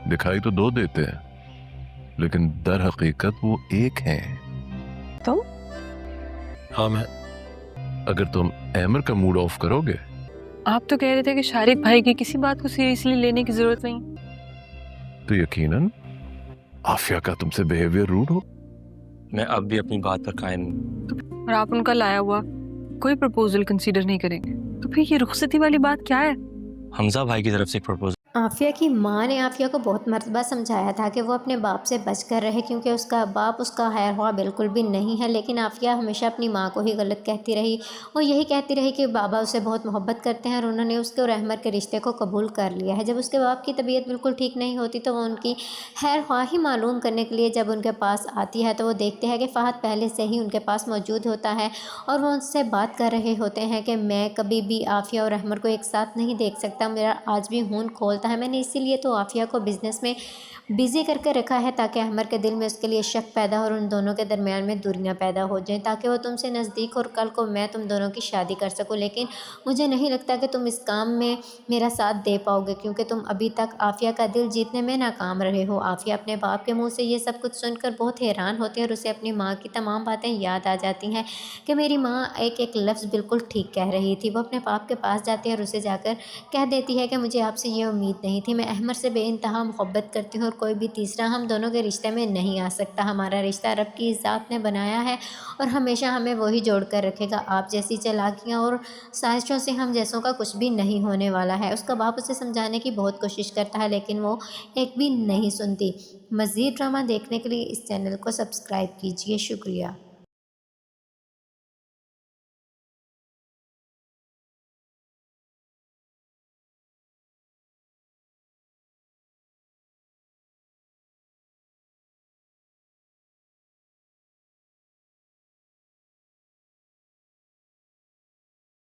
دکھائی تو دو دیتے ہیں لیکن در حقیقت وہ ایک ہیں. تم؟ ہاں میں. اگر تم احمر کا موڈ آف کرو گے. آپ تو کہہ رہے تھے کہ شارق بھائی کی کسی بات کو سیریسلی لینے کی ضرورت نہیں. تو یقیناً عافیہ کا تم سے بیہیویئر روڈ ہو. میں اب بھی اپنی بات پر قائم ہوں. اور آپ ان کا لایا ہوا کوئی پرپوزل کنسیڈر نہیں کریں گے تو پھر یہ رخصتی والی بات کیا ہے؟ حمزہ بھائی کی طرف سے ایک پرپوزل. عافیہ کی ماں نے عافیہ کو بہت مرتبہ سمجھایا تھا کہ وہ اپنے باپ سے بچ کر رہے کیونکہ اس کا باپ اس کا خیر خواہ بالکل بھی نہیں ہے، لیکن عافیہ ہمیشہ اپنی ماں کو ہی غلط کہتی رہی اور یہی کہتی رہی کہ بابا اسے بہت محبت کرتے ہیں اور انہوں نے اس کے اور احمر کے رشتے کو قبول کر لیا ہے. جب اس کے باپ کی طبیعت بالکل ٹھیک نہیں ہوتی تو وہ ان کی خیر خواہی معلوم کرنے کے لیے جب ان کے پاس آتی ہے تو وہ دیکھتے ہیں کہ فہد پہلے سے ہی ان کے پاس موجود ہوتا ہے اور وہ ان سے بات کر رہے ہوتے ہیں کہ میں کبھی بھی عافیہ اور احمر کو ایک ساتھ نہیں دیکھ سکتا، میرا آج بھی خون کھولتا ہے. میں نے اسی لیے تو عافیہ کو بزنس میں بزی کر کے رکھا ہے تاکہ احمر کے دل میں اس کے لیے شک پیدا ہو اور ان دونوں کے درمیان میں دوریاں پیدا ہو جائیں تاکہ وہ تم سے نزدیک اور کل کو میں تم دونوں کی شادی کر سکوں. لیکن مجھے نہیں لگتا کہ تم اس کام میں میرا ساتھ دے پاؤ گے کیونکہ تم ابھی تک عافیہ کا دل جیتنے میں ناکام رہے ہو. عافیہ اپنے باپ کے منہ سے یہ سب کچھ سن کر بہت حیران ہوتی ہے اور اسے اپنی ماں کی تمام باتیں یاد آ جاتی ہیں کہ میری ماں ایک ایک لفظ بالکل ٹھیک کہہ رہی تھی. وہ اپنے باپ کے پاس جاتی ہے اور اسے جا کر کہہ دیتی ہے کہ مجھے آپ سے یہ امید نہیں تھی، میں احمر سے بے انتہا محبت کرتی ہوں اور کوئی بھی تیسرا ہم دونوں کے رشتے میں نہیں آ سکتا. ہمارا رشتہ رب کی ذات نے بنایا ہے اور ہمیشہ ہمیں وہی جوڑ کر رکھے گا. آپ جیسی چالاکیاں اور سازشوں سے ہم جیسوں کا کچھ بھی نہیں ہونے والا ہے. اس کا باپ اسے سمجھانے کی بہت کوشش کرتا ہے لیکن وہ ایک بھی نہیں سنتی. مزید ڈرامہ دیکھنے کے لیے اس چینل کو سبسکرائب کیجیے. شکریہ.